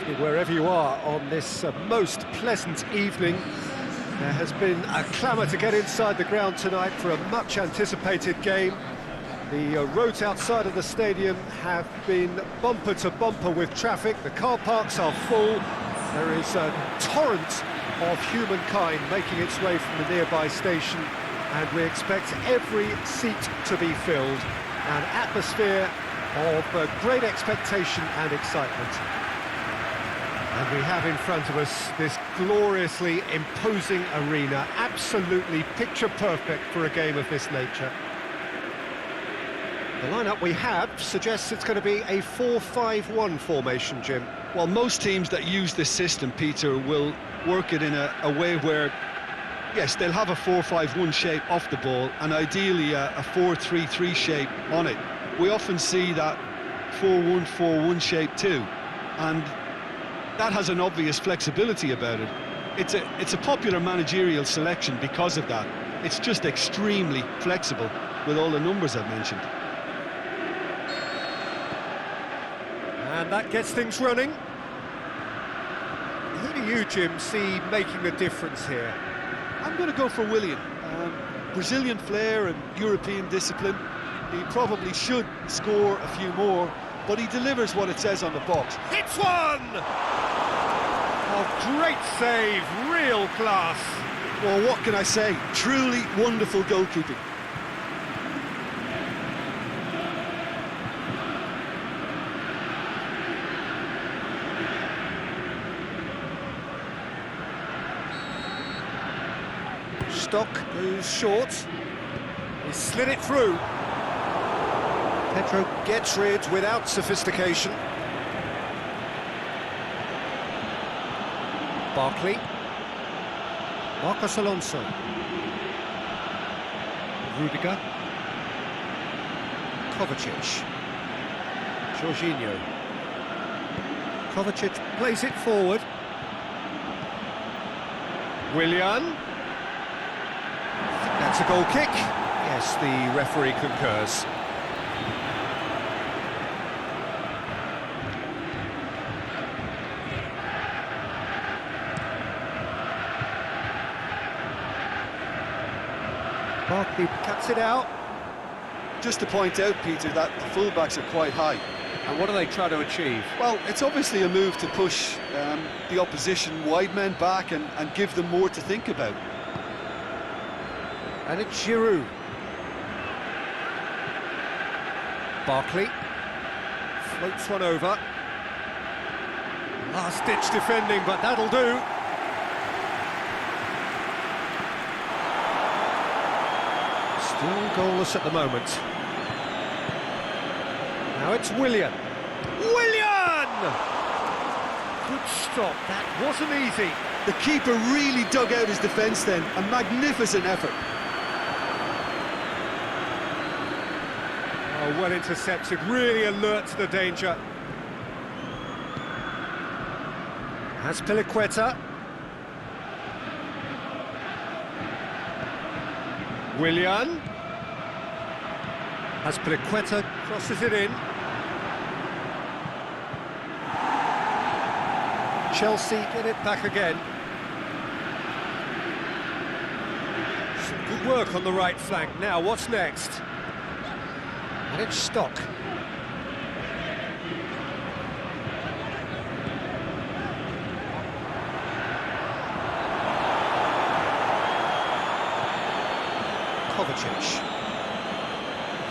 evening, wherever you are on this most pleasant evening. There has been a clamour to get inside the ground tonight for a much-anticipated game. The roads outside of the stadium have been bumper to bumper with traffic. The car parks are full. There is a torrent of humankind making its way from the nearby station, and we expect every seat to be filled. An atmosphere of great expectation and excitement. And we have in front of us this gloriously imposing arena, absolutely picture perfect for a game of this nature. The lineup we have suggests it's going to be a 4-5-1 formation, Jim. Well, most teams that use this system, Peter, will work it in a way where, yes, they'll have a 4-5-1 shape off the ball, and ideally a 4-3-3 shape on it. We often see that 4-1-4-1 shape too, and that has an obvious flexibility about it. It's a popular managerial selection because of that. It's just extremely flexible with all the numbers I've mentioned. And that gets things running. Who do you, Jim, see making the difference here? I'm going to go for Willian. Brazilian flair and European discipline. He probably should score a few more, but he delivers what it says on the box. Hits one! Oh, great save, real class. Well, what can I say? Truly wonderful goalkeeping. Stock goes short. He slid it through. Pedro gets rid without sophistication. Barkley. Marcos Alonso. Rudiger. Kovacic. Jorginho. Kovacic plays it forward. Willian. That's a goal kick. Yes, the referee concurs. Barkley cuts it out. Just to point out, Peter, that the fullbacks are quite high. And what do they try to achieve? Well, it's obviously a move to push the opposition wide men back and give them more to think about. And it's Giroud. Barkley floats one over. Last-ditch defending, but that'll do. Still goalless at the moment. Now it's Willian. Willian! Good stop, that wasn't easy. The keeper really dug out his defence then. A magnificent effort. Oh, well intercepted, really alert to the danger. Has Piliqueta. Willian. Has Piliqueta, crosses it in. Chelsea get it back again. Some good work on the right flank. Now, what's next? And it's Stock. Kovacic.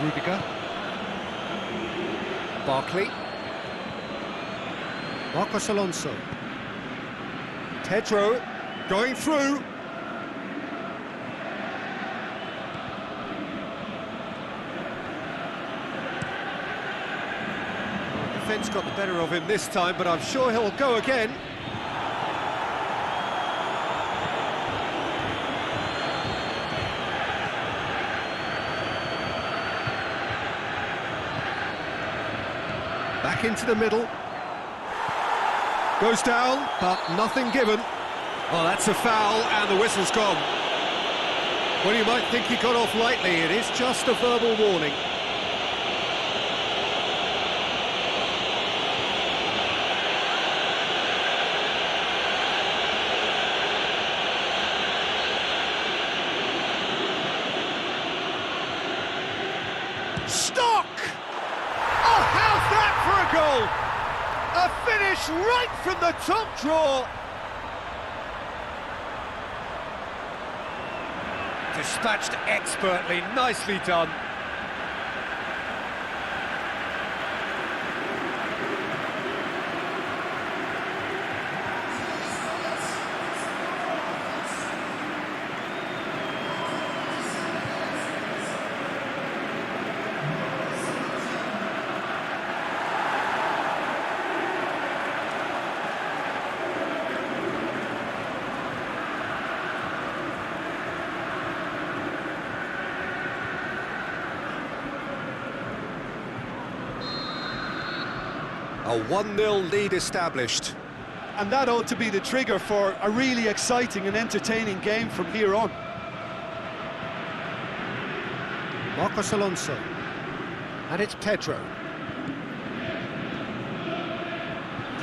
Rudiger. Barkley. Marcos Alonso. Pedro going through. Defence got the better of him this time, but I'm sure he'll go again. Back into the middle. Goes down, but nothing given. Well, that's a foul, and the whistle's gone. Well, you might think he got off lightly. It is just a verbal warning. finish right from the top draw. Dispatched expertly, nicely done. A 1-0 lead established. And that ought to be the trigger for a really exciting and entertaining game from here on. Marcos Alonso. And it's Pedro.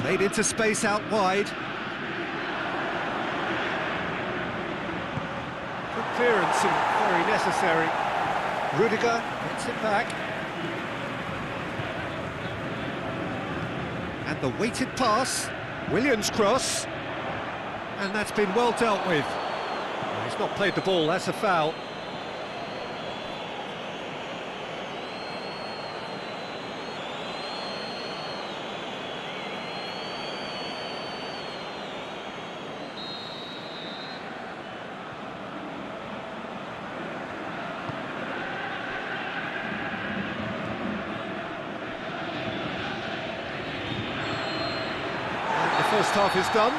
Played into space out wide. Good clearance and very necessary. Rudiger gets it back. And the weighted pass, Williams' cross, and that's been well dealt with. Well, he's not played the ball, that's a foul. First half is done,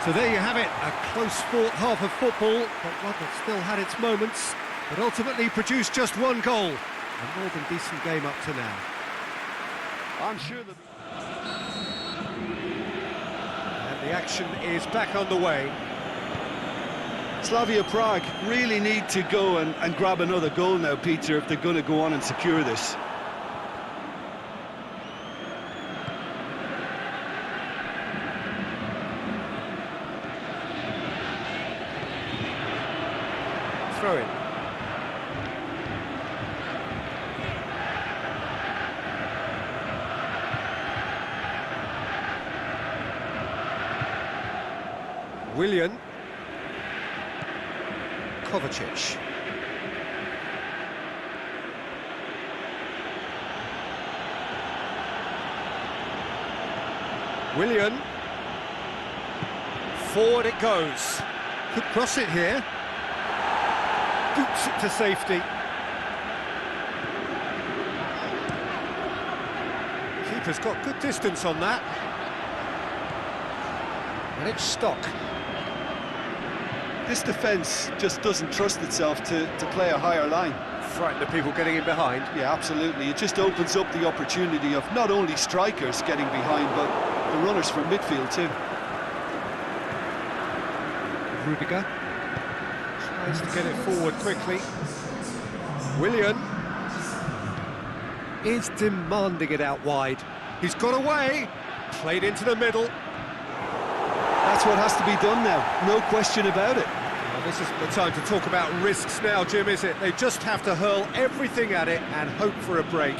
so there you have it, a close-fought half of football, but one that still had its moments, but ultimately produced just one goal. A more than decent game up to now. I'm sure that... And the action is back on the way. Slavia Prague really need to go and grab another goal now, Peter, if they're going to go on and secure this. Throw in. Willian. Kovacic. Willian. Forward it goes. Could cross it here. Boots it to safety. Keeper's got good distance on that. And it's Stock. This defence just doesn't trust itself to play a higher line. Frighten the people getting in behind. Yeah, absolutely. It just opens up the opportunity of not only strikers getting behind, but the runners from midfield too. Rudiger tries to get it forward quickly. Willian is demanding it out wide. He's got away, played into the middle. That's what has to be done now, no question about it. Well, this isn't the time to talk about risks now, Jim, is it? They just have to hurl everything at it and hope for a break.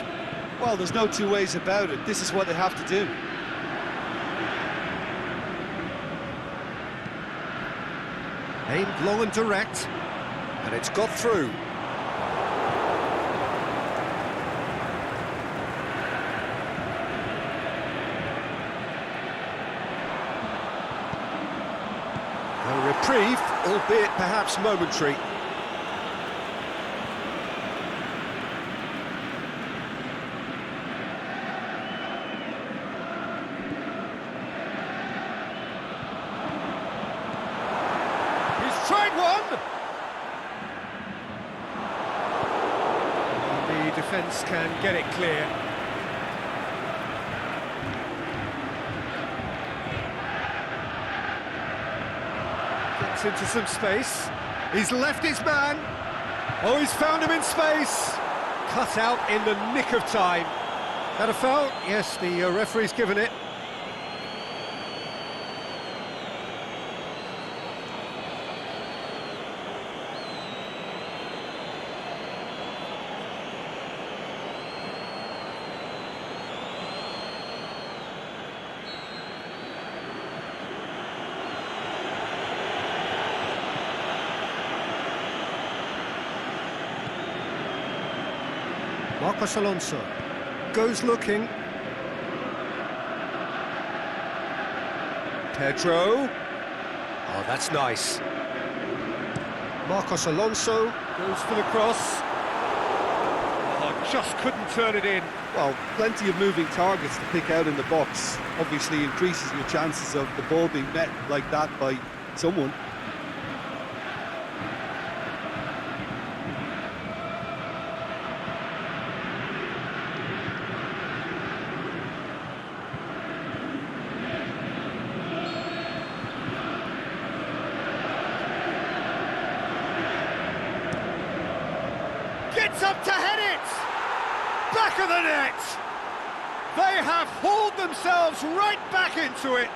Well, there's no two ways about it. This is what they have to do. Aimed long and direct, and it's got through. A reprieve, albeit perhaps momentary. Tried one! The defence can get it clear. Gets into some space. He's left his man. Oh, he's found him in space. Cut out in the nick of time. That a foul? Yes, the referee's given it. Marcos Alonso goes looking. Pedro. Oh, that's nice. Marcos Alonso goes for the cross. Oh, just couldn't turn it in. Well, plenty of moving targets to pick out in the box. Obviously increases your chances of the ball being met like that by someone. Gets up to head it! Back of the net! They have hauled themselves right back into it.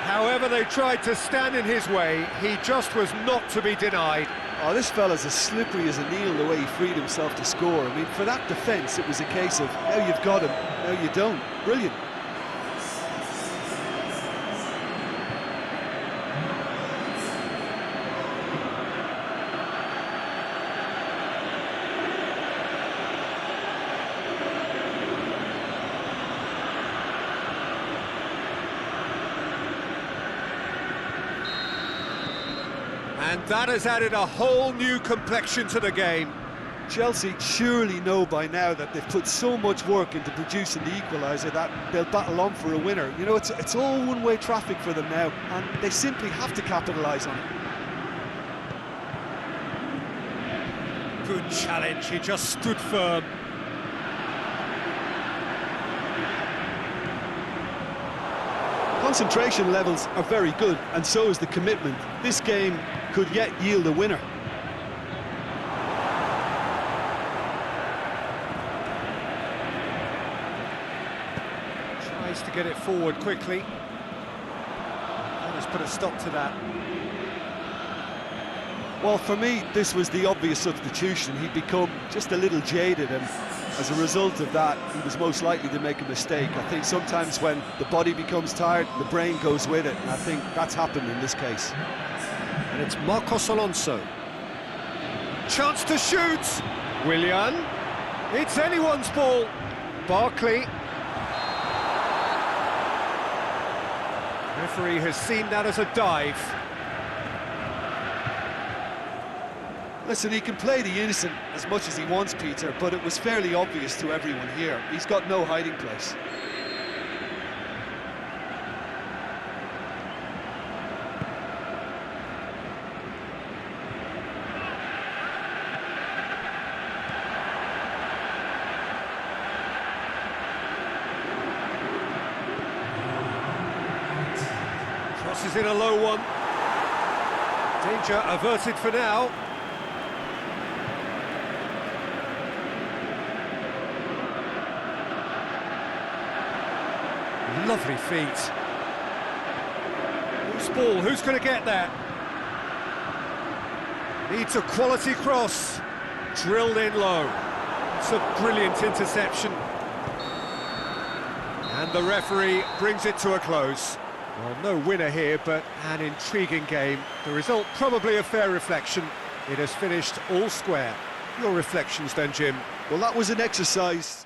However they tried to stand in his way, he just was not to be denied. Oh, this fella's as slippery as a needle the way he freed himself to score. I mean, for that defence, it was a case of, now you've got him, now you don't. Brilliant. And that has added a whole new complexion to the game. Chelsea surely know by now that they've put so much work into producing the equaliser that they'll battle on for a winner. You know, it's all one-way traffic for them now, and they simply have to capitalise on it. Good challenge, he just stood firm. Concentration levels are very good, and so is the commitment. This game could yet yield a winner. Tries to get it forward quickly. Let's put a stop to that. Well, for me, this was the obvious substitution. He'd become just a little jaded, and as a result of that, he was most likely to make a mistake. I think sometimes when the body becomes tired, the brain goes with it, and I think that's happened in this case. And it's Marcos Alonso. Chance to shoot! Willian. It's anyone's ball. Barkley. Referee has seen that as a dive. Listen, he can play the innocent as much as he wants, Peter, but it was fairly obvious to everyone here. He's got no hiding place. Crosses in a low one. Danger averted for now. Lovely feet. Who's ball? Who's going to get that? Needs a quality cross. Drilled in low. It's a brilliant interception. And the referee brings it to a close. Well, no winner here, but an intriguing game. The result probably a fair reflection. It has finished all square. Your reflections then, Jim? Well, that was an exercise